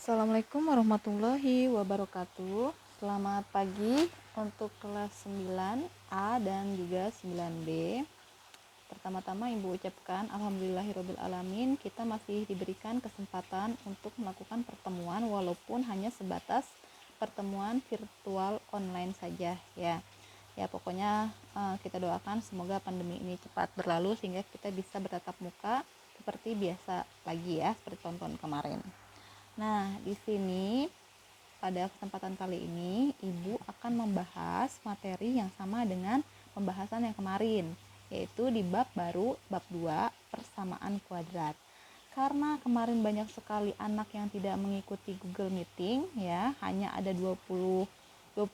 Assalamualaikum warahmatullahi wabarakatuh. Selamat pagi untuk kelas 9A dan juga 9B. Pertama-tama Ibu ucapkan alhamdulillahirabbil alamin, kita masih diberikan kesempatan untuk melakukan pertemuan walaupun hanya sebatas pertemuan virtual online saja ya. Ya pokoknya kita doakan semoga pandemi ini cepat berlalu sehingga kita bisa bertatap muka seperti biasa lagi ya, seperti tahun-tahun kemarin. Nah, di sini pada kesempatan kali ini Ibu akan membahas materi yang sama dengan pembahasan yang kemarin, yaitu di bab baru, bab 2, persamaan kuadrat. Karena kemarin banyak sekali anak yang tidak mengikuti Google Meeting ya, hanya ada 20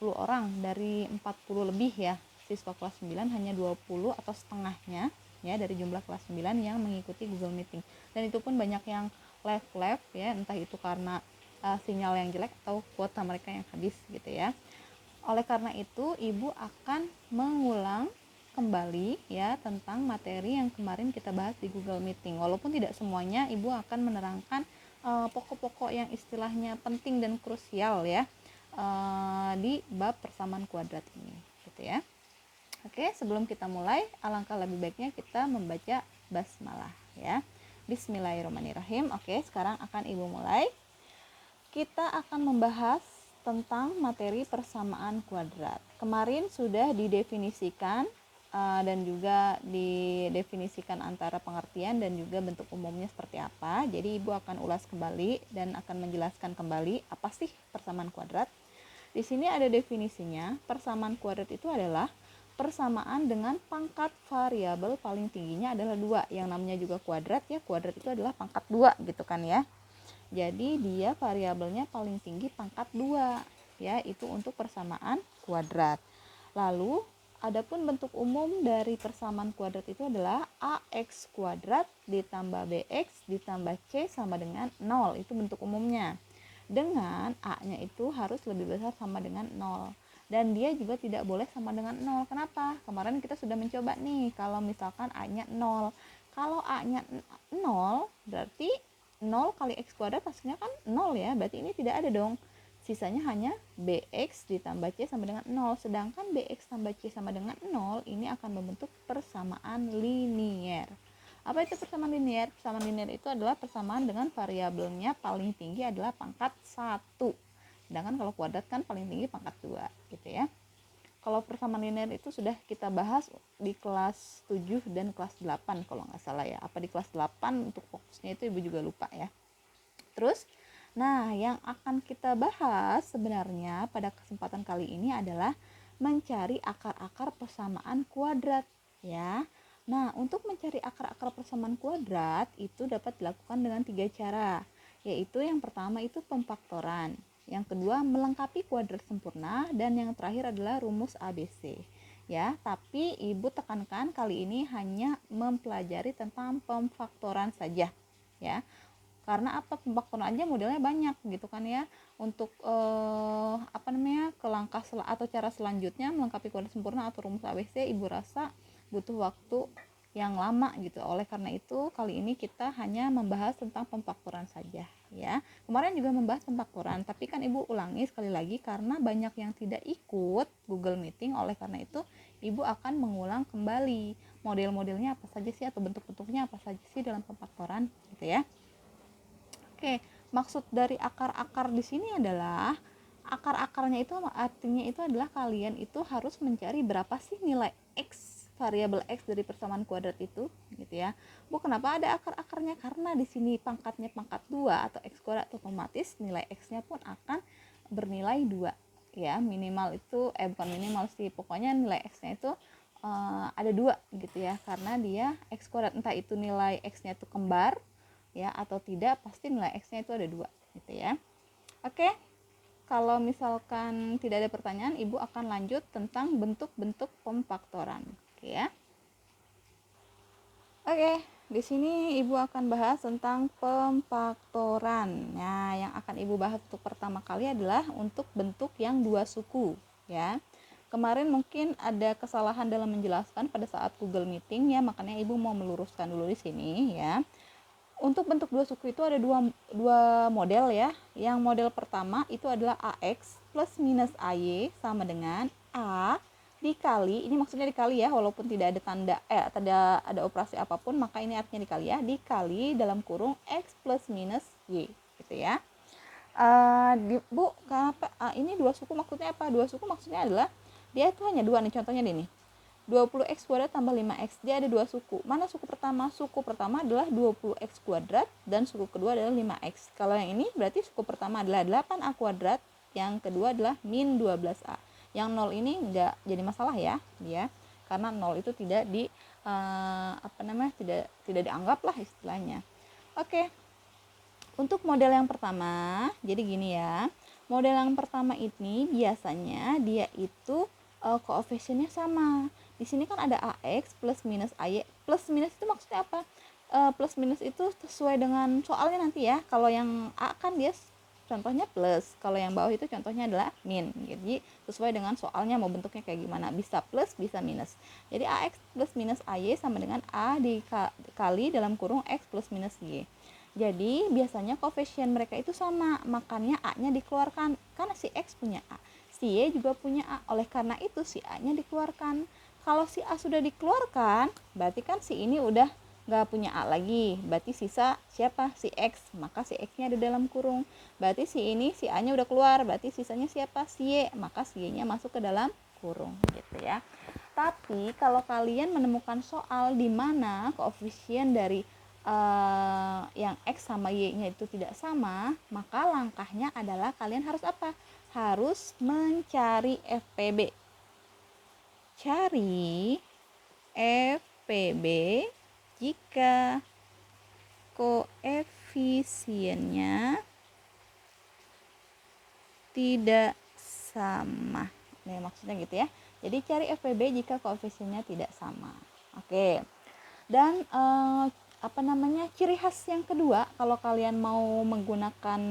orang dari 40 lebih ya. Siswa kelas 9 hanya 20 atau setengahnya ya dari jumlah kelas 9 yang mengikuti Google Meeting. Dan itu pun banyak yang live ya, entah itu karena sinyal yang jelek atau kuota mereka yang habis gitu ya. Oleh karena itu Ibu akan mengulang kembali ya tentang materi yang kemarin kita bahas di Google Meeting. Walaupun tidak semuanya, Ibu akan menerangkan pokok-pokok yang istilahnya penting dan krusial ya di bab persamaan kuadrat ini gitu ya. Oke, sebelum kita mulai, alangkah lebih baiknya kita membaca basmalah ya. Bismillahirrahmanirrahim. Oke, sekarang akan Ibu mulai. Kita akan membahas tentang materi persamaan kuadrat. Kemarin sudah didefinisikan dan juga didefinisikan antara pengertian dan juga bentuk umumnya seperti apa. Jadi Ibu akan ulas kembali dan akan menjelaskan kembali apa sih persamaan kuadrat. Di sini ada definisinya. Persamaan kuadrat itu adalah persamaan dengan pangkat variabel paling tingginya adalah 2. Yang namanya juga kuadrat ya, kuadrat itu adalah pangkat 2 gitu kan ya. Jadi dia variabelnya paling tinggi pangkat 2 ya, itu untuk persamaan kuadrat. Lalu adapun bentuk umum dari persamaan kuadrat itu adalah ax kuadrat ditambah bx ditambah c sama dengan 0. Itu bentuk umumnya. Dengan a-nya itu harus lebih besar sama dengan 0. Dan dia juga tidak boleh sama dengan 0. Kenapa? Kemarin kita sudah mencoba nih, kalau misalkan A-nya 0. Kalau A-nya 0, berarti 0 kali X kuadrat hasilnya kan 0 ya. Berarti ini tidak ada dong. Sisanya hanya BX ditambah C sama dengan 0. Sedangkan BX tambah C sama dengan 0, ini akan membentuk persamaan linier. Apa itu persamaan linier? Persamaan linier itu adalah persamaan dengan variabelnya paling tinggi adalah pangkat 1. Sedangkan kalau kuadrat kan paling tinggi pangkat 2 gitu ya. Kalau persamaan linear itu sudah kita bahas di kelas 7 dan kelas 8 kalau nggak salah ya. Apa di kelas 8 untuk fokusnya itu Ibu juga lupa ya. Terus, nah yang akan kita bahas sebenarnya pada kesempatan kali ini adalah mencari akar-akar persamaan kuadrat ya. Nah, untuk mencari akar-akar persamaan kuadrat itu dapat dilakukan dengan 3 cara. Yaitu yang pertama itu pemfaktoran. Yang kedua melengkapi kuadrat sempurna dan yang terakhir adalah rumus ABC. Ya, tapi Ibu tekankan kali ini hanya mempelajari tentang pemfaktoran saja, ya. Karena apa? Pemfaktoran aja modelnya banyak gitu kan ya. Untuk ke langkah atau cara selanjutnya melengkapi kuadrat sempurna atau rumus ABC, Ibu rasa butuh waktu yang lama gitu. Oleh karena itu kali ini kita hanya membahas tentang pemfaktoran saja ya. Kemarin juga membahas pemfaktoran, tapi kan Ibu ulangi sekali lagi karena banyak yang tidak ikut Google Meeting. Oleh karena itu Ibu akan mengulang kembali model-modelnya apa saja sih atau bentuk-bentuknya apa saja sih dalam pemfaktoran gitu ya. Oke, maksud dari akar-akar di sini adalah akar-akarnya itu artinya itu adalah kalian itu harus mencari berapa sih nilai X, variabel X dari persamaan kuadrat itu gitu ya. Bu, kenapa ada akar-akarnya? Karena di sini pangkatnya pangkat 2 atau X kuadrat, otomatis nilai X-nya pun akan bernilai 2 ya. Minimal itu bukan minimal sih, pokoknya nilai X-nya itu ada 2 gitu ya. Karena dia X kuadrat, entah itu nilai X-nya itu kembar ya atau tidak, pasti nilai X-nya itu ada 2 gitu ya. Oke. Kalau misalkan tidak ada pertanyaan, Ibu akan lanjut tentang bentuk-bentuk pemfaktoran. Oke ya. Oke, di sini Ibu akan bahas tentang pemfaktoran. Nah, yang akan Ibu bahas untuk pertama kali adalah untuk bentuk yang 2 suku ya. Kemarin mungkin ada kesalahan dalam menjelaskan pada saat Google Meeting ya, makanya Ibu mau meluruskan dulu di sini ya. Untuk bentuk dua suku itu ada dua model ya. Yang model pertama itu adalah AX plus minus AY sama dengan A dikali, ini maksudnya dikali ya, walaupun tidak ada tanda tidak ada operasi apapun, maka ini artinya dikali ya, dikali dalam kurung X plus minus Y gitu ya. Bu, kenapa ini dua suku maksudnya apa? Dua suku maksudnya adalah dia itu hanya dua nih, contohnya nih 20x kuadrat tambah 5x, dia ada dua suku. Mana suku pertama? Suku pertama adalah 20x kuadrat dan suku kedua adalah 5x. Kalau yang ini berarti suku pertama adalah 8a kuadrat, yang kedua adalah min 12a. Yang 0 ini enggak jadi masalah ya, dia karena 0 itu tidak tidak dianggap lah istilahnya. Oke. Untuk model yang pertama, jadi gini ya. Model yang pertama ini biasanya dia itu koefisiennya sama. Di sini kan ada AX plus minus AY. Plus minus itu maksudnya apa? Plus minus itu sesuai dengan soalnya nanti ya. Kalau yang A kan dia contohnya plus, kalau yang bawah itu contohnya adalah min. Jadi sesuai dengan soalnya mau bentuknya kayak gimana, bisa plus bisa minus. Jadi AX plus minus AY sama dengan A dikali dalam kurung X plus minus Y. Jadi biasanya koefisien mereka itu sama, makanya A nya dikeluarkan, karena si X punya A, si Y juga punya A, oleh karena itu si A nya dikeluarkan. Kalau si A sudah dikeluarkan, berarti kan si ini udah nggak punya A lagi, berarti sisa siapa? Si X, maka si X nya ada dalam kurung. Berarti si A nya udah keluar, berarti sisanya siapa? Si Y, maka si Y nya masuk ke dalam kurung gitu ya. Tapi kalau kalian menemukan soal di mana koefisien dari yang X sama Y-nya itu tidak sama, maka langkahnya adalah kalian harus apa? Harus mencari FPB. Cari FPB jika koefisiennya tidak sama. Nah, maksudnya gitu ya. Jadi cari FPB jika koefisiennya tidak sama. Oke. Dan ciri khas yang kedua, kalau kalian mau menggunakan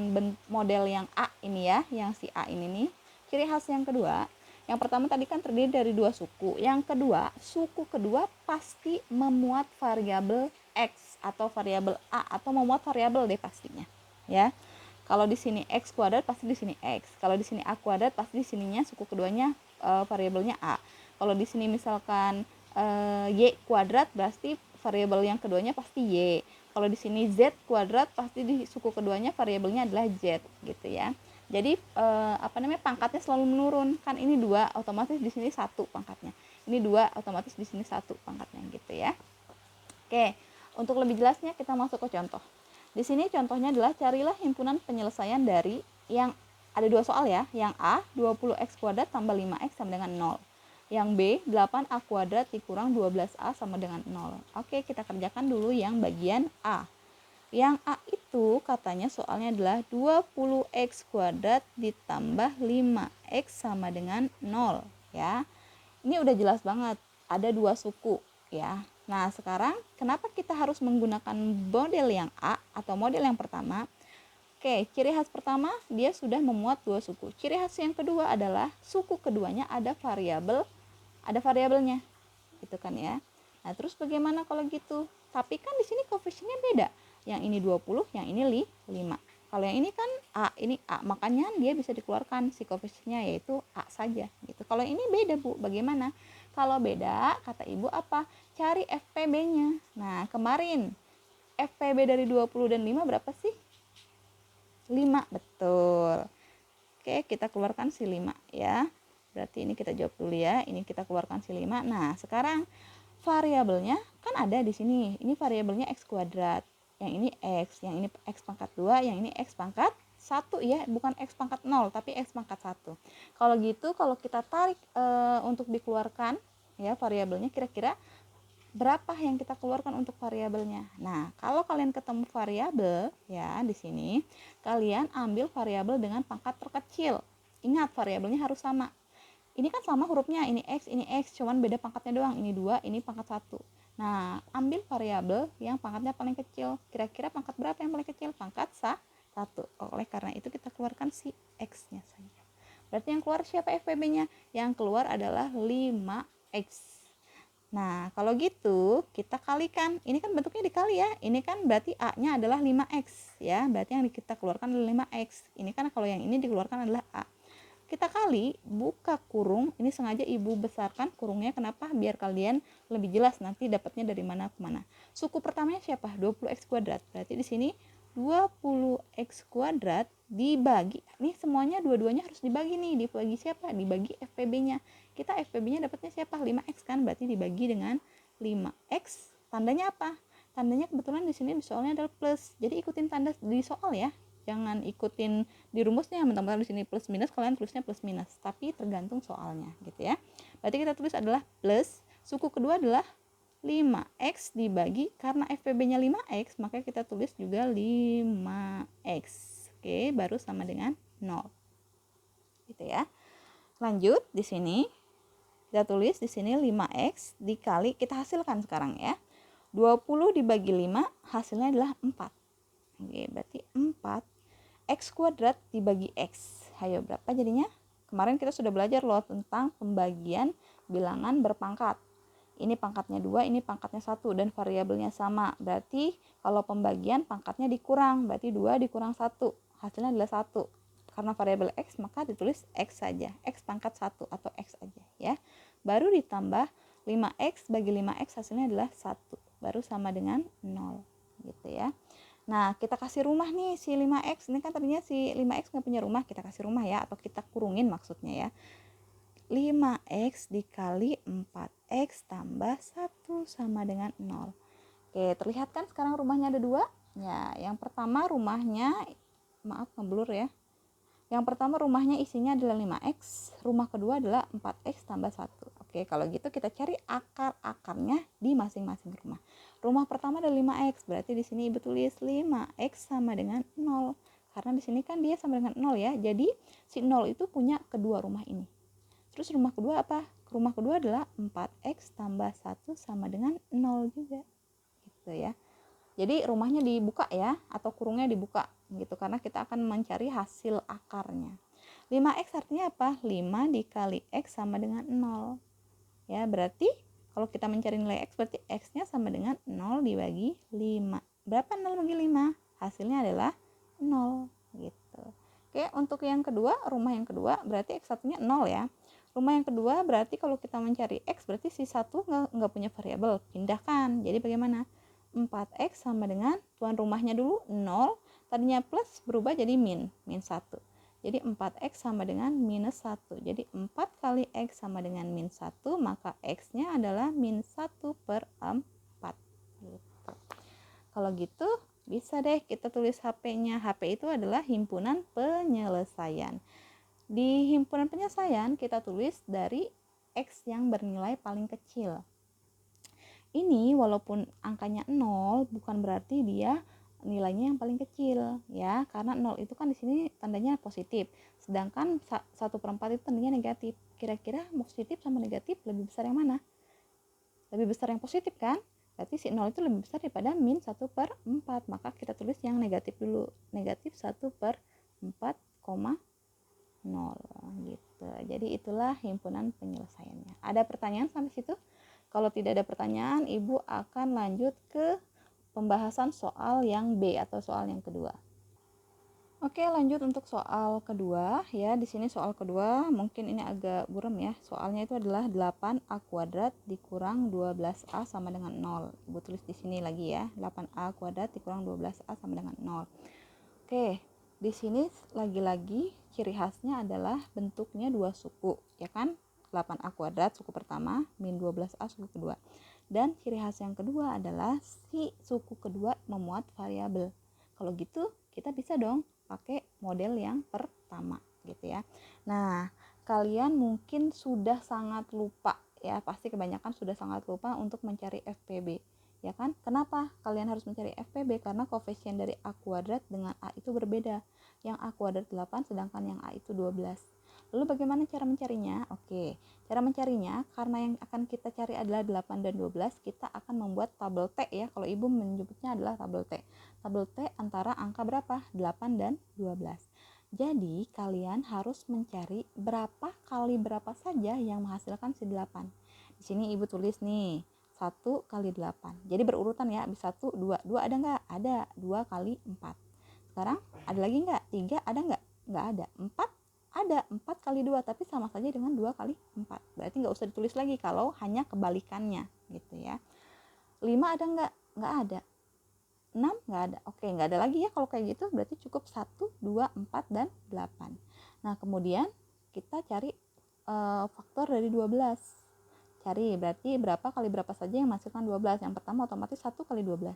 model yang A ini ya, yang si A ini nih, ciri khas yang kedua, yang pertama tadi kan terdiri dari dua suku, yang kedua, suku kedua pasti memuat variabel X atau variabel A, atau memuat variabel deh pastinya ya. Kalau di sini X kuadrat pasti di sini X, kalau di sini A kuadrat pasti di sininya suku keduanya variabelnya A. Kalau di sini misalkan Y kuadrat berarti variabel yang keduanya pasti Y. Kalau di sini Z kuadrat pasti di suku keduanya variabelnya adalah Z gitu ya. Jadi pangkatnya selalu menurun. Kan ini 2, otomatis di sini 1 pangkatnya. Ini 2, otomatis di sini 1 pangkatnya gitu ya. Oke, untuk lebih jelasnya kita masuk ke contoh. Di sini contohnya adalah carilah himpunan penyelesaian dari yang ada dua soal ya. Yang A 20x kuadrat tambah 5x sama dengan 0. Yang B 8a kuadrat dikurang 12a sama dengan 0. Oke, kita kerjakan dulu yang bagian A. Yang A itu katanya soalnya adalah 20x kuadrat ditambah 5x sama dengan 0 ya. Ini udah jelas banget, ada dua suku ya. Nah, sekarang kenapa kita harus menggunakan model yang A atau model yang pertama? Oke, ciri khas pertama dia sudah memuat dua suku. Ciri khas yang kedua adalah suku keduanya ada variabelnya. Gitu kan ya. Nah, terus bagaimana kalau gitu? Tapi kan di sini koefisiennya beda. Yang ini 20, yang ini 5. Kalau yang ini kan A, ini A, makanya dia bisa dikeluarkan si koefisiennya yaitu A saja gitu. Kalau ini beda, Bu. Bagaimana? Kalau beda, kata Ibu apa? Cari FPB-nya. Nah, kemarin FPB dari 20 dan 5 berapa sih? 5, betul. Oke, kita keluarkan si 5 ya. Berarti ini kita jawab dulu ya. Ini kita keluarkan si 5. Nah, sekarang variabelnya kan ada di sini. Ini variabelnya X kuadrat. Yang ini X, yang ini X pangkat 2, yang ini X pangkat 1 ya, bukan X pangkat 0, tapi X pangkat 1. Kalau gitu, kalau kita tarik untuk dikeluarkan ya variabelnya, kira-kira berapa yang kita keluarkan untuk variabelnya. Nah, kalau kalian ketemu variabel ya di sini, kalian ambil variabel dengan pangkat terkecil. Ingat, variabelnya harus sama. Ini kan sama hurufnya, ini X, cuman beda pangkatnya doang. Ini 2, ini pangkat 1. Nah, ambil variabel yang pangkatnya paling kecil. Kira-kira pangkat berapa yang paling kecil? Pangkat 1. Oleh karena itu kita keluarkan si X-nya saja. Berarti yang keluar siapa FPB-nya? Yang keluar adalah 5X. Nah, kalau gitu kita kalikan. Ini kan bentuknya dikali ya. Ini kan berarti A-nya adalah 5X ya. Berarti yang kita keluarkan adalah 5X. Ini kan kalau yang ini dikeluarkan adalah A. Kita kali, buka kurung. Ini sengaja ibu besarkan kurungnya. Kenapa? Biar kalian lebih jelas nanti dapatnya dari mana ke mana. Suku pertamanya siapa? 20X kuadrat. Berarti di sini 20X kuadrat dibagi. Nih semuanya dua-duanya harus dibagi nih. Dibagi siapa? Dibagi FPB-nya. Kita FPB-nya dapatnya siapa? 5X kan? Berarti dibagi dengan 5X. Tandanya apa? Tandanya kebetulan di sini di soalnya adalah plus. Jadi ikutin tanda di soal ya. Jangan ikutin di rumusnya, mentang-mentang di sini plus minus, kalian tulisnya plus minus. Tapi tergantung soalnya gitu ya. Berarti kita tulis adalah plus. Suku kedua adalah 5X dibagi, karena FPB-nya 5X, maka kita tulis juga 5X. Oke, baru sama dengan 0. Gitu ya. Lanjut di sini kita tulis di sini 5X dikali, kita hasilkan sekarang ya. 20 dibagi 5 hasilnya adalah 4. Oke, berarti 4 X kuadrat dibagi X. Ayo, berapa jadinya? Kemarin kita sudah belajar loh tentang pembagian bilangan berpangkat. Ini pangkatnya 2, ini pangkatnya 1, dan variabelnya sama. Berarti kalau pembagian pangkatnya dikurang, berarti 2 dikurang 1. Hasilnya adalah 1. Karena variabel X, maka ditulis X saja. X pangkat 1 atau X aja ya. Baru ditambah 5X bagi 5X hasilnya adalah 1. Baru sama dengan 0 gitu ya. Nah, kita kasih rumah nih si 5X. Ini kan tadinya si 5X nggak punya rumah, kita kasih rumah ya, atau kita kurungin maksudnya ya. 5X dikali 4X tambah 1 sama dengan 0. Oke, terlihat kan sekarang rumahnya ada 2? Ya, yang pertama rumahnya, maaf ngeblur ya. Yang pertama rumahnya isinya adalah 5X, rumah kedua adalah 4X tambah 1. Oke, kalau gitu kita cari akar-akarnya di masing-masing rumah. Rumah pertama adalah 5X, berarti di sini Ibu tulis 5X sama dengan 0. Karena di sini kan dia sama dengan 0 ya. Jadi si 0 itu punya kedua rumah ini. Terus rumah kedua apa? Rumah kedua adalah 4X tambah 1 sama dengan 0 juga. Gitu ya. Jadi rumahnya dibuka ya, atau kurungnya dibuka gitu, karena kita akan mencari hasil akarnya. 5X artinya apa? 5 dikali X sama dengan 0. Ya, berarti kalau kita mencari nilai X, berarti X-nya sama dengan 0 dibagi 5. Berapa 0 bagi 5? Hasilnya adalah 0 gitu. Oke, untuk yang kedua, rumah yang kedua berarti X1-nya 0 ya. Rumah yang kedua berarti kalau kita mencari X, berarti si 1 nggak punya variabel, pindahkan. Jadi bagaimana? 4X sama dengan tuan rumahnya dulu 0, tadinya plus berubah jadi min 1. Jadi 4X sama dengan minus 1. Jadi 4 kali X sama dengan min 1, maka X-nya adalah min 1 per 4. Gitu. Kalau gitu bisa deh kita tulis HP-nya. HP itu adalah himpunan penyelesaian. Di himpunan penyelesaian kita tulis dari X yang bernilai paling kecil. Ini walaupun angkanya 0 bukan berarti dia nilainya yang paling kecil ya, karena 0 itu kan di sini tandanya positif, sedangkan 1/4 itu tandanya negatif. Kira-kira positif sama negatif lebih besar yang mana? Lebih besar yang positif kan? Berarti si 0 itu lebih besar daripada min 1/4, maka kita tulis yang negatif dulu, negatif 1/4,0 gitu. Jadi itulah himpunan penyelesaiannya. Ada pertanyaan sampai situ? Kalau tidak ada pertanyaan, Ibu akan lanjut ke pembahasan soal yang B atau soal yang kedua. Oke, lanjut untuk soal kedua ya. Di sini soal kedua mungkin ini agak buram ya. Soalnya itu adalah 8A kuadrat dikurang 12A sama dengan 0. Ibu tulis di sini lagi ya. 8A kuadrat dikurang 12A sama dengan 0. Oke, di sini lagi-lagi ciri khasnya adalah bentuknya dua suku, ya kan? 8A kuadrat suku pertama, min 12A suku kedua. Dan ciri khas yang kedua adalah si suku kedua memuat variabel. Kalau gitu kita bisa dong pakai model yang pertama gitu ya. Nah, kalian mungkin sudah sangat lupa ya, pasti kebanyakan sudah sangat lupa untuk mencari FPB. Ya kan? Kenapa kalian harus mencari FPB? Karena koefisien dari A kuadrat dengan A itu berbeda. Yang A kuadrat 8 sedangkan yang A itu 12. Lalu bagaimana cara mencarinya? Oke, cara mencarinya karena yang akan kita cari adalah 8 dan 12, kita akan membuat tabel T ya. Kalau Ibu menyebutnya adalah tabel T. Tabel T antara angka berapa? 8 dan 12. Jadi kalian harus mencari berapa kali berapa saja yang menghasilkan si 8. Di sini ibu tulis nih 1 kali 8. Jadi berurutan ya, habis 1, 2. 2 ada nggak? Ada. 2 kali 4. Sekarang ada lagi nggak? 3 ada nggak? Nggak ada. 4 ada. 4 kali 2, tapi sama saja dengan 2 kali 4. Berarti nggak usah ditulis lagi kalau hanya kebalikannya gitu ya. 5 ada nggak? Nggak ada. 6 nggak ada. Oke, nggak ada lagi ya kalau kayak gitu. Berarti cukup 1, 2, 4, dan 8. Nah, kemudian kita cari faktor dari 12. Cari berarti berapa kali berapa saja yang menghasilkan 12. Yang pertama otomatis 1 kali 12.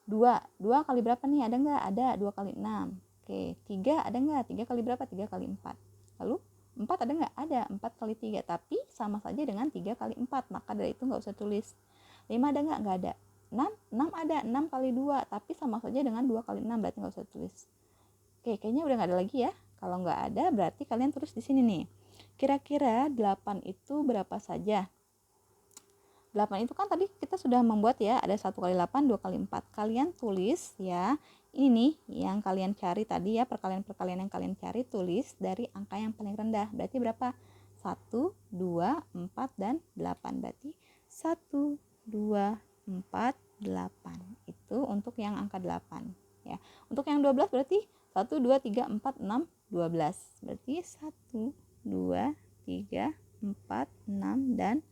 2 kali berapa nih? Ada nggak? Ada. 2 kali 6. Oke, 3 ada nggak? 3 kali berapa? 3 kali 4. Lalu 4 ada nggak? Ada. 4 kali 3. Tapi sama saja dengan 3 kali 4. Maka dari itu nggak usah tulis. 5 ada nggak? Nggak ada. 6 ada. 6 kali 2. Tapi sama saja dengan 2 kali 6. Berarti nggak usah tulis. Oke, kayaknya udah nggak ada lagi ya. Kalau nggak ada berarti kalian tulis di sini nih. Kira-kira 8 itu berapa saja? 8 itu kan tadi kita sudah membuat ya, ada 1 kali 8, 2 kali 4. Kalian tulis ya, ini nih yang kalian cari tadi ya, perkalian-perkalian yang kalian cari, tulis dari angka yang paling rendah. Berarti berapa? 1, 2, 4, dan 8. Berarti 1, 2, 4, 8. Itu untuk yang angka 8 ya. Untuk yang 12 berarti 1, 2, 3, 4, 6, 12. Berarti 1, 2, 3, 4, 6, dan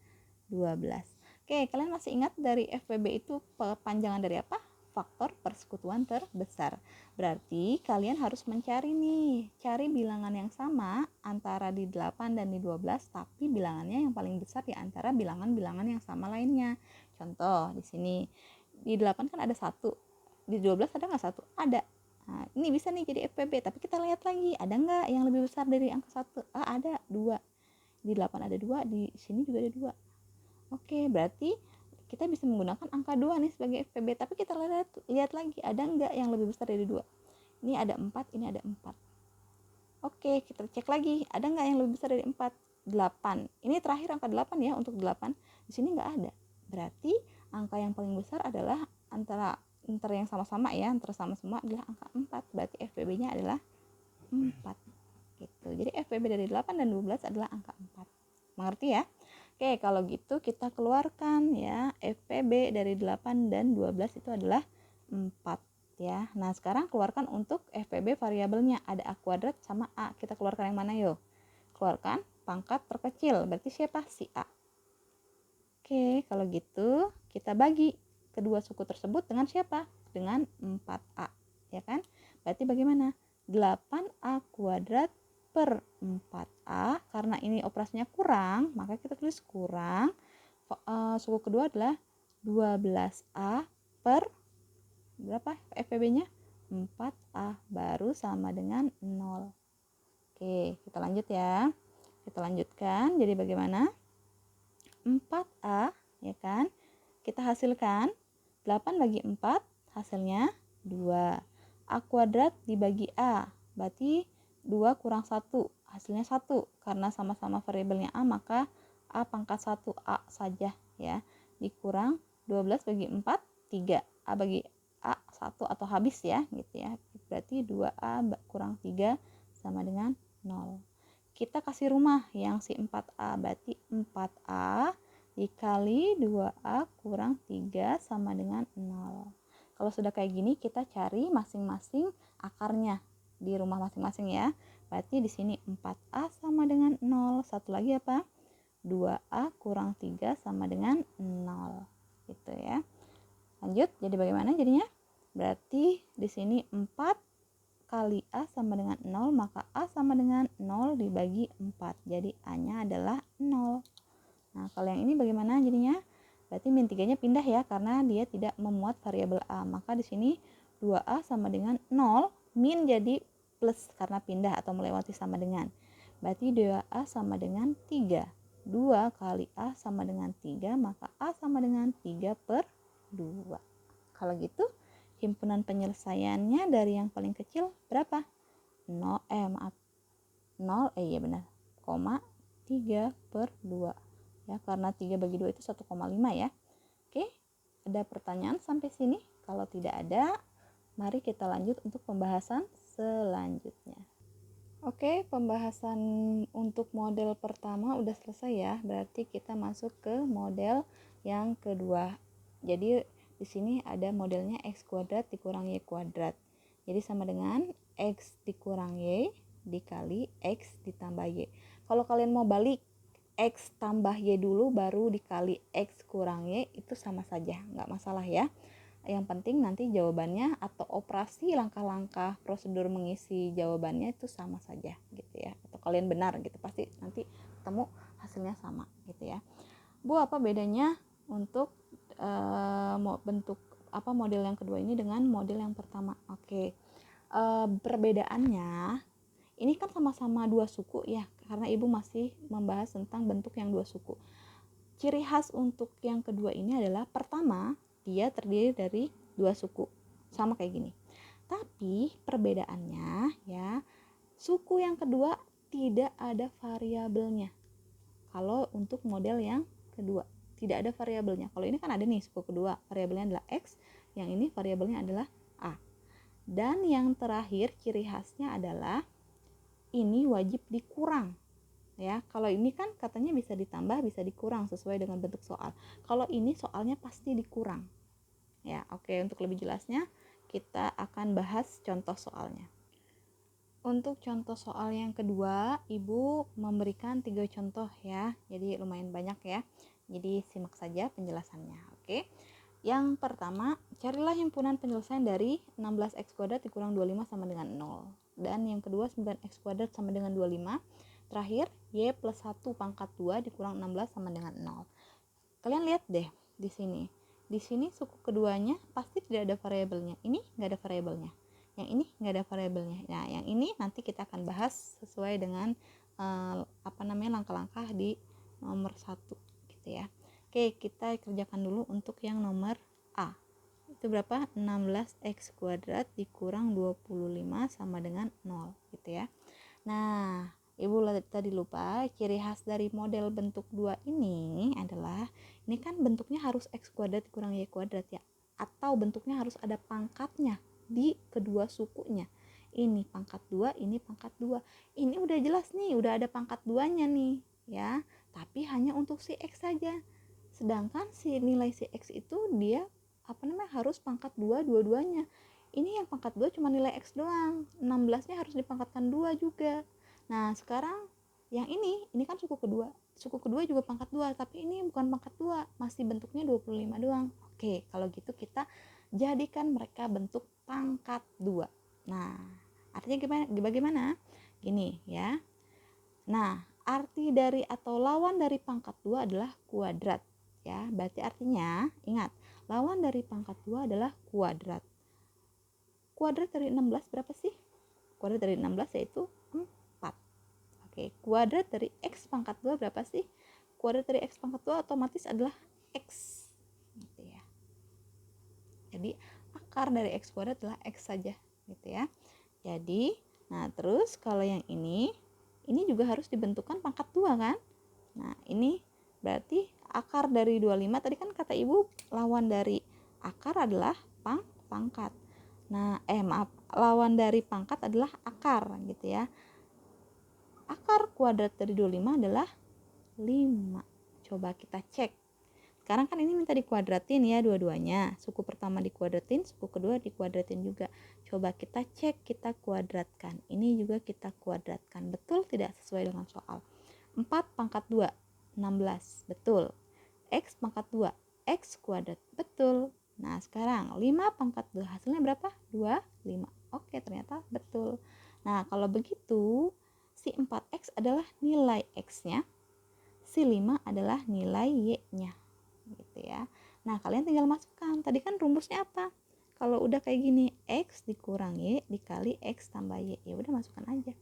12. Oke, kalian masih ingat dari FPB itu panjangan dari apa? Faktor persekutuan terbesar. Berarti kalian harus mencari nih, cari bilangan yang sama antara di 8 dan di 12, tapi bilangannya yang paling besar di antara bilangan-bilangan yang sama lainnya. Contoh, di sini di 8 kan ada 1, di 12 ada nggak 1? Ada. Nah, ini bisa nih jadi FPB, tapi kita lihat lagi, ada nggak yang lebih besar dari angka 1? Ada, 2. Di 8 ada 2, di sini juga ada 2. Oke, berarti kita bisa menggunakan angka 2 nih sebagai FPB, tapi kita lihat lagi, ada nggak yang lebih besar dari 2? Ini ada 4, ini ada 4. Oke, kita cek lagi, ada nggak yang lebih besar dari 4? 8. Ini terakhir angka 8 ya, untuk 8. Di sini nggak ada. Berarti angka yang paling besar adalah antara yang sama-sama ya, antara sama-sama adalah angka 4. Berarti FPB-nya adalah 4. Gitu. Jadi FPB dari 8 dan 12 adalah angka 4. Mengerti ya? Oke, kalau gitu kita keluarkan ya, FPB dari 8 dan 12 itu adalah 4 ya. Nah, sekarang keluarkan untuk FPB variabelnya, ada A kuadrat sama A. Kita keluarkan yang mana yuk? Keluarkan pangkat terkecil, berarti siapa? Si A. Oke, kalau gitu kita bagi kedua suku tersebut dengan siapa? Dengan 4A, ya kan? Berarti bagaimana? 8A kuadrat per 4A, karena ini operasinya kurang, maka kita tulis kurang. Suku kedua adalah 12A per berapa FPB-nya? 4A, baru sama dengan 0. Oke, kita lanjut ya. Kita lanjutkan, jadi bagaimana? 4A, ya kan? Kita hasilkan 8 bagi 4, hasilnya 2. A kuadrat dibagi A, berarti 2 kurang 1, hasilnya 1. Karena sama-sama variabelnya A, maka A pangkat 1, A saja ya. Dikurang 12 bagi 4, 3. A bagi A 1 atau habis ya, gitu ya. Berarti 2A kurang 3 sama dengan 0. Kita kasih rumah yang si 4A, berarti 4A dikali 2A kurang 3 sama dengan 0. Kalau sudah kayak gini, kita cari masing-masing akarnya di rumah masing-masing ya. Berarti di sini 4A sama dengan 0. Satu lagi apa? 2A kurang 3 sama dengan 0. Gitu ya. Lanjut, jadi bagaimana jadinya? Berarti di sini 4 kali A sama dengan 0, maka A sama dengan 0 dibagi 4. Jadi A-nya adalah 0. Nah, kalau yang ini bagaimana jadinya? Berarti min 3-nya pindah ya, karena dia tidak memuat variabel A. Maka di sini 2A sama dengan 0, min jadi plus karena pindah atau melewati sama dengan. Berarti 2A sama dengan 3. 2 kali A sama dengan 3, maka A sama dengan 3 per 2. Kalau gitu, himpunan penyelesaiannya dari yang paling kecil berapa? 0, iya benar, 3 per 2. Ya, karena 3 bagi 2 itu 1,5 ya. Oke, ada pertanyaan sampai sini? Kalau tidak ada, mari kita lanjut untuk pembahasan selanjutnya. Oke, pembahasan untuk model pertama udah selesai ya. Berarti kita masuk ke model yang kedua. Jadi di sini ada modelnya x kuadrat dikurang y kuadrat. Jadi sama dengan x dikurang y dikali x ditambah y. Kalau kalian mau balik x tambah y dulu baru dikali x kurang y, itu sama saja, nggak masalah ya. Yang penting nanti jawabannya atau operasi langkah-langkah prosedur mengisi jawabannya itu sama saja gitu ya, atau kalian benar gitu, pasti nanti ketemu hasilnya sama gitu ya. Bu, apa bedanya untuk bentuk model yang kedua ini dengan model yang pertama? Oke, perbedaannya ini kan sama-sama dua suku ya, karena ibu masih membahas tentang bentuk yang dua suku. Ciri khas untuk yang kedua ini adalah pertama, dia terdiri dari dua suku, sama kayak gini. Tapi perbedaannya ya, suku yang kedua tidak ada variabelnya. Kalau untuk model yang kedua tidak ada variabelnya. Kalau ini kan ada nih suku kedua, variabelnya adalah x, yang ini variabelnya adalah a. Dan yang terakhir ciri khasnya adalah ini wajib dikurang. Ya, kalau ini kan katanya bisa ditambah, bisa dikurang sesuai dengan bentuk soal. Kalau ini soalnya pasti dikurang. Ya, oke, untuk lebih jelasnya kita akan bahas contoh soalnya. Untuk contoh soal yang kedua, Ibu memberikan 3 contoh ya. Jadi lumayan banyak ya. Jadi simak saja penjelasannya. Oke. Yang pertama, carilah himpunan penyelesaian dari 16x kuadrat dikurang 25 sama dengan 0. Dan yang kedua, 9x kuadrat sama dengan 25. Terakhir, y plus 1 pangkat 2 dikurang 16 sama dengan 0. Kalian lihat deh di sini. Di sini suku keduanya pasti tidak ada variabelnya. Ini nggak ada variabelnya. Yang ini nggak ada variabelnya. Nah, yang ini nanti kita akan bahas sesuai dengan langkah-langkah di nomor 1 gitu ya. Oke, kita kerjakan dulu untuk yang nomor A. Itu berapa? 16x kuadrat dikurang 25 sama dengan 0 gitu ya. Nah, Ibu tadi lupa, ciri khas dari model bentuk 2 ini adalah, ini kan bentuknya harus x kuadrat dikurang y kuadrat ya, atau bentuknya harus ada pangkatnya di kedua sukunya. Ini pangkat 2, ini pangkat 2. Ini udah jelas nih, udah ada pangkat 2-nya nih ya, tapi hanya untuk si x saja. Sedangkan si nilai si x itu dia harus pangkat 2 dua-duanya. Ini yang pangkat 2 cuma nilai x doang, 16-nya harus dipangkatkan 2 juga. Nah, sekarang yang ini kan suku kedua. Suku kedua juga pangkat 2, tapi ini bukan pangkat 2, masih bentuknya 25 doang. Oke, kalau gitu kita jadikan mereka bentuk pangkat 2. Nah, artinya bagaimana? Gini ya. Nah, arti dari atau lawan dari pangkat 2 adalah kuadrat ya. Berarti artinya, ingat, lawan dari pangkat 2 adalah kuadrat. Kuadrat dari 16 berapa sih? Kuadrat dari 16 yaitu 4. Oke, kuadrat dari x pangkat 2 berapa sih? Kuadrat dari x pangkat 2 otomatis adalah x. Gitu ya. Jadi, akar dari x kuadrat adalah x saja, gitu ya. Jadi, nah terus kalau yang ini juga harus dibentukkan pangkat 2 kan? Nah, ini berarti akar dari 25 tadi kan kata Ibu lawan dari akar adalah pangkat. Nah, lawan dari pangkat adalah akar gitu ya. Akar kuadrat dari 25 adalah 5. Coba kita cek. Sekarang kan ini minta dikuadratin ya dua-duanya. Suku pertama dikuadratin, suku kedua dikuadratin juga. Coba kita cek, kita kuadratkan. Ini juga kita kuadratkan. Betul tidak sesuai dengan soal? 4 pangkat 2, 16. Betul. X pangkat 2, X kuadrat. Betul. Nah, sekarang 5 pangkat 2 hasilnya berapa? 25. Oke, ternyata betul. Nah, kalau begitu si 4x adalah nilai x-nya, si 5 adalah nilai y-nya. Gitu ya. Nah, kalian tinggal masukkan. Tadi kan rumusnya apa? Kalau udah kayak gini, x dikurang y dikali x tambah y. Ya udah masukkan aja.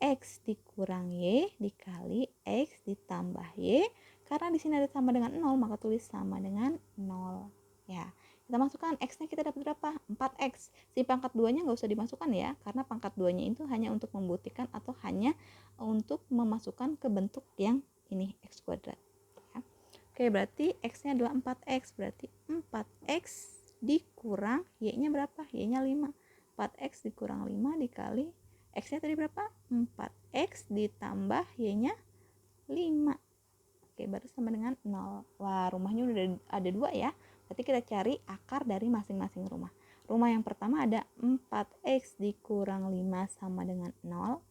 X dikurang y dikali x ditambah y. Karena di sini ada sama dengan 0, maka tulis sama dengan 0. Ya, kita masukkan x-nya, kita dapat berapa? 4x. Si pangkat 2-nya nggak usah dimasukkan ya, karena pangkat 2-nya itu hanya untuk membuktikan atau hanya untuk memasukkan ke bentuk yang ini x kuadrat. Ya. Oke, berarti x-nya adalah 4x. Berarti 4x dikurang y-nya berapa? Y-nya 5. 4x dikurang 5 dikali X-nya tadi berapa? 4X ditambah Y-nya 5. Oke, baru sama dengan 0. Wah, rumahnya udah ada 2 ya. Berarti kita cari akar dari masing-masing rumah. Rumah yang pertama ada 4X dikurang 5 sama dengan 0.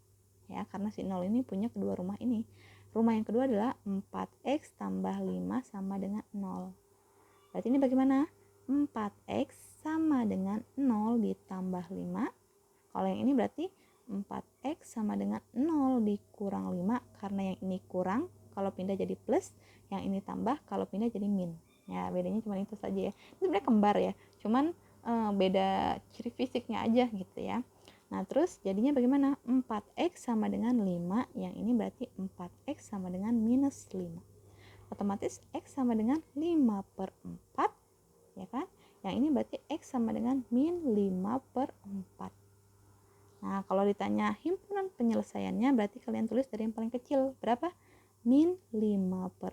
Ya, karena si 0 ini punya kedua rumah ini. Rumah yang kedua adalah 4X tambah 5 sama dengan 0. Berarti ini bagaimana? 4X sama dengan 0 ditambah 5. Kalau yang ini berarti 4X sama dengan 0 dikurang 5, karena yang ini kurang kalau pindah jadi plus, yang ini tambah kalau pindah jadi min. Ya, bedanya cuma itu saja ya. Ini sebenarnya kembar ya, cuman beda ciri fisiknya aja gitu ya. Nah, terus jadinya bagaimana? 4X sama dengan 5, yang ini berarti 4X sama dengan minus 5. Otomatis X sama dengan 5/4, ya kan? Yang ini berarti X sama dengan min 5/4. Nah, kalau ditanya himpunan penyelesaiannya, berarti kalian tulis dari yang paling kecil. Berapa? Min 5/4,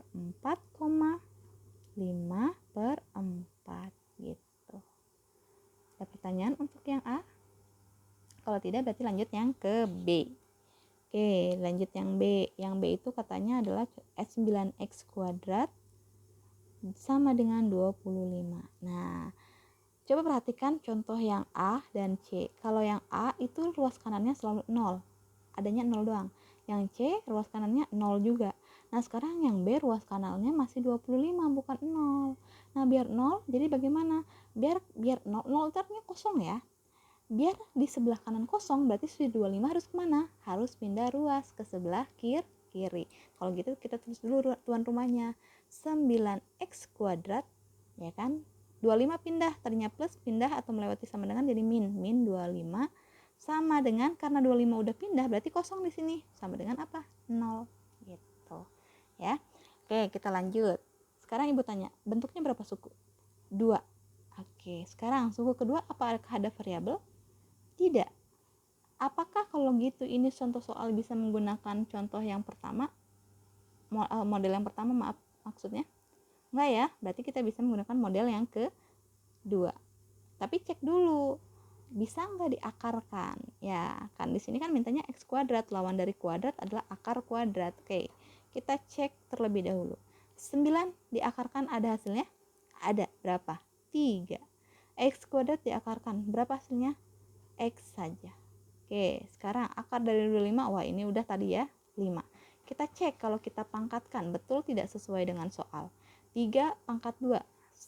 5/4 gitu. Ada pertanyaan untuk yang A? Kalau tidak, berarti lanjut yang ke B. Oke, lanjut yang B. Yang B itu katanya adalah 9x kuadrat sama dengan 25. Nah, coba perhatikan contoh yang A dan C. Kalau yang A itu ruas kanannya selalu 0. Adanya 0 doang. Yang C ruas kanannya 0 juga. Nah, sekarang yang B ruas kanalnya masih 25 bukan 0. Nah, biar 0 jadi bagaimana? Biar 0 itu artinya kosong ya. Biar di sebelah kanan kosong, berarti si 25 harus kemana? Harus pindah ruas ke sebelah kiri. Kalau gitu kita tulis dulu tuan rumahnya. 9x kuadrat, ya kan? 25 pindah, tadinya plus pindah atau melewati sama dengan jadi min 25 sama dengan, karena 25 udah pindah berarti kosong di sini, sama dengan apa? 0 gitu ya. Oke, kita lanjut. Sekarang ibu tanya, bentuknya berapa suku? 2. Oke, sekarang suku kedua apakah ada variabel? Tidak. Apakah kalau gitu ini contoh soal bisa menggunakan contoh yang pertama, model yang pertama, maaf maksudnya? Enggak ya, berarti kita bisa menggunakan model yang kedua. Tapi cek dulu, bisa nggak diakarkan? Ya, kan di sini kan mintanya x kuadrat, lawan dari kuadrat adalah akar kuadrat. Oke, kita cek terlebih dahulu. 9 diakarkan ada hasilnya? Ada. Berapa? 3. X kuadrat diakarkan, berapa hasilnya? X saja. Oke, sekarang akar dari 25, wah ini udah tadi ya, 5. Kita cek kalau kita pangkatkan, betul tidak sesuai dengan soal. 3 pangkat 2,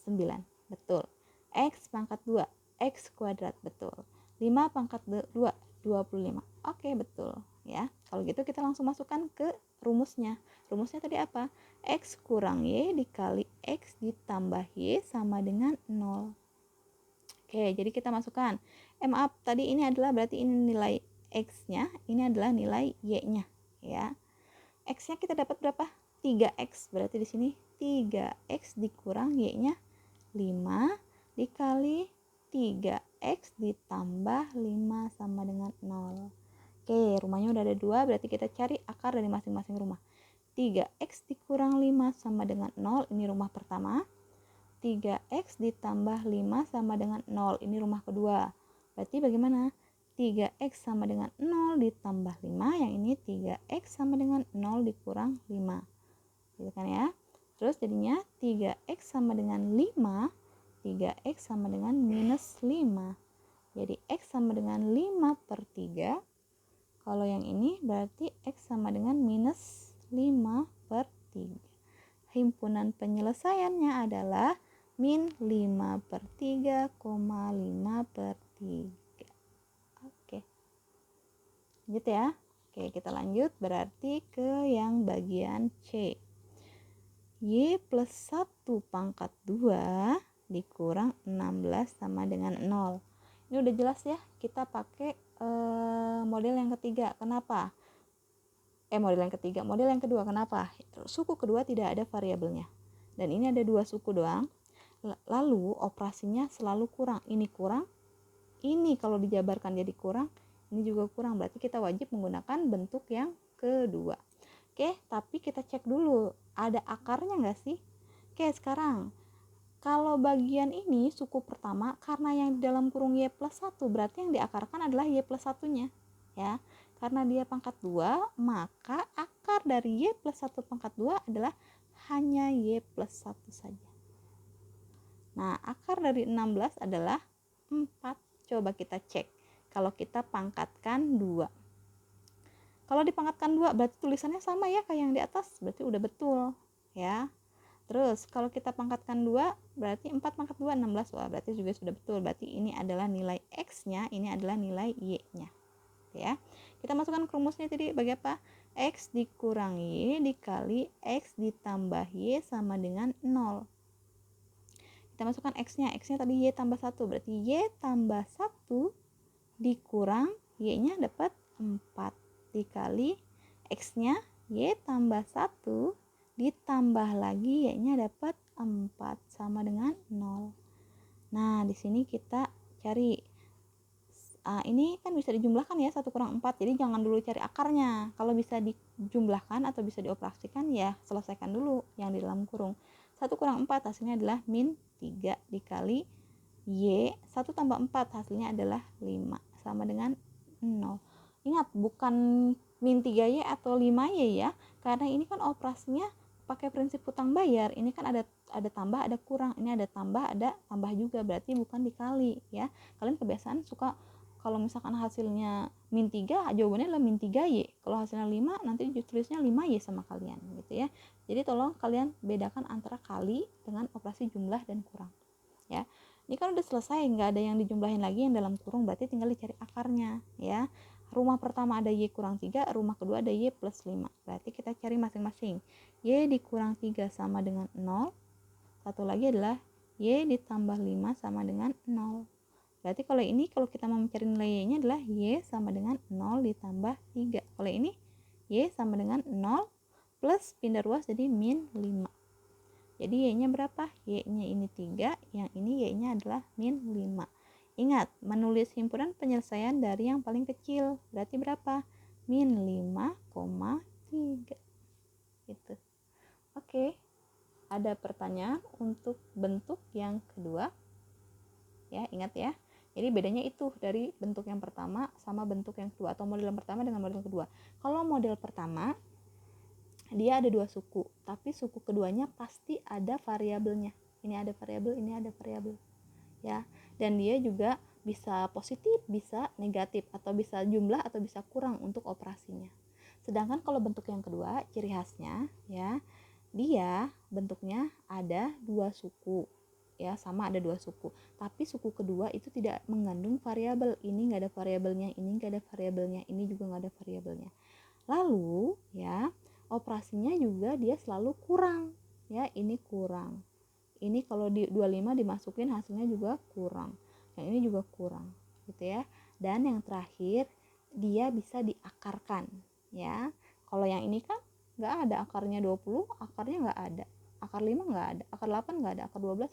9, betul. X pangkat 2, X kuadrat, betul. 5 pangkat 2, 25. Oke, betul. Ya, kalau gitu kita langsung masukkan ke rumusnya. Rumusnya tadi apa? X kurang Y dikali X ditambah Y sama dengan 0. Oke, jadi kita masukkan. Maaf, tadi ini adalah berarti ini nilai X-nya, ini adalah nilai Y-nya, ya. X-nya kita dapat berapa? 3X. Berarti di sini 3X dikurang Y-nya 5 dikali 3X ditambah 5 sama dengan 0. Oke, rumahnya udah ada 2, berarti kita cari akar dari masing-masing rumah. 3X dikurang 5 sama dengan 0, ini rumah pertama. 3X ditambah 5 sama dengan 0, ini rumah kedua. Berarti bagaimana? 3X sama dengan 0 ditambah 5, yang ini 3X sama dengan 0 dikurang 5. Gitu kan ya? Terus jadinya 3X sama dengan 5, 3X sama dengan minus 5. Jadi X sama dengan 5/3. Kalau yang ini berarti X sama dengan minus 5/3. Himpunan penyelesaiannya adalah min 5/3, 5/3. Oke, lanjut ya. Oke, kita lanjut berarti ke yang bagian C. Y plus 1 pangkat 2 dikurang 16 sama dengan 0. Ini udah jelas ya, kita pakai model yang ketiga. Kenapa? Model yang kedua. Kenapa? Suku kedua tidak ada variabelnya. Dan ini ada 2 suku doang. Lalu operasinya selalu kurang. Ini kurang, ini kalau dijabarkan jadi kurang, ini juga kurang. Berarti kita wajib menggunakan bentuk yang kedua. Oke, tapi kita cek dulu, ada akarnya nggak sih? Oke, sekarang kalau bagian ini suku pertama, karena yang di dalam kurung Y plus 1, berarti yang diakarkan adalah Y plus 1-nya. ya. Karena dia pangkat 2, maka akar dari Y plus 1 pangkat 2 adalah hanya Y plus 1 saja. Nah, akar dari 16 adalah 4. Coba kita cek. Kalau kita pangkatkan 2. Kalau dipangkatkan 2 berarti tulisannya sama ya kayak yang di atas, berarti udah betul ya. Terus kalau kita pangkatkan 2 berarti 4 pangkat 2 16. Wah, berarti juga sudah betul. Berarti ini adalah nilai X-nya, ini adalah nilai Y-nya. Ya. Kita masukkan ke rumusnya tadi bagi apa? X dikurangi Y dikali X ditambah Y sama dengan 0. Kita masukkan X-nya. X-nya tadi Y tambah 1. Berarti Y tambah 1 dikurang Y-nya dapat 4 dikali X-nya Y tambah 1 ditambah lagi Y-nya dapat 4 sama dengan 0. Nah, di sini kita cari ini kan bisa dijumlahkan ya, 1 kurang 4, jadi jangan dulu cari akarnya. Kalau bisa dijumlahkan atau bisa dioperasikan ya selesaikan dulu yang di dalam kurung. 1 kurang 4 hasilnya adalah min 3 dikali Y, 1 tambah 4 hasilnya adalah 5 sama dengan 0. Ingat, bukan min 3Y atau 5Y ya, karena ini kan operasinya pakai prinsip hutang bayar. Ini kan ada tambah, ada kurang, ini ada tambah juga, berarti bukan dikali ya. Kalian kebiasaan suka kalau misalkan hasilnya min 3, jawabannya adalah min 3Y. Kalau hasilnya 5, nanti tulisnya 5Y sama kalian gitu ya. Jadi tolong kalian bedakan antara kali dengan operasi jumlah dan kurang ya. Ini kan udah selesai, nggak ada yang dijumlahin lagi yang dalam kurung, berarti tinggal dicari akarnya ya. Rumah pertama ada Y kurang 3, rumah kedua ada Y plus 5. Berarti kita cari masing-masing. Y dikurang 3 sama dengan 0. Satu lagi adalah Y ditambah 5 sama dengan 0. Berarti kalau kita mau mencari nilai Y-nya adalah Y sama dengan 0 ditambah 3. Kalau ini Y sama dengan 0 plus pindah ruas jadi min 5. Jadi Y-nya berapa? Y-nya ini 3, yang ini Y-nya adalah min 5. Ingat, menulis himpunan penyelesaian dari yang paling kecil. Berarti berapa? Min 5,3. Gitu. Oke. Ada pertanyaan untuk bentuk yang kedua? Ya, ingat ya. Jadi bedanya itu dari bentuk yang pertama sama bentuk yang kedua, atau model yang pertama dengan model kedua. Kalau model pertama dia ada 2 suku, tapi suku keduanya pasti ada variabelnya. Ini ada variabel, ini ada variabel. Ya. Dan dia juga bisa positif, bisa negatif, atau bisa jumlah atau bisa kurang untuk operasinya. Sedangkan kalau bentuk yang kedua, ciri khasnya ya, dia bentuknya ada 2 suku. Ya, sama ada 2 suku, tapi suku kedua itu tidak mengandung variabel. Ini nggak ada variabelnya, ini nggak ada variabelnya, ini juga nggak ada variabelnya. Lalu ya, operasinya juga dia selalu kurang ya. Ini kurang, ini kalau di 25 dimasukin hasilnya juga kurang, yang ini juga kurang gitu ya. Dan yang terakhir, dia bisa diakarkan ya. Kalau yang ini kan nggak ada akarnya 20, akarnya nggak ada, akar 5 nggak ada, akar 8 nggak ada, akar 12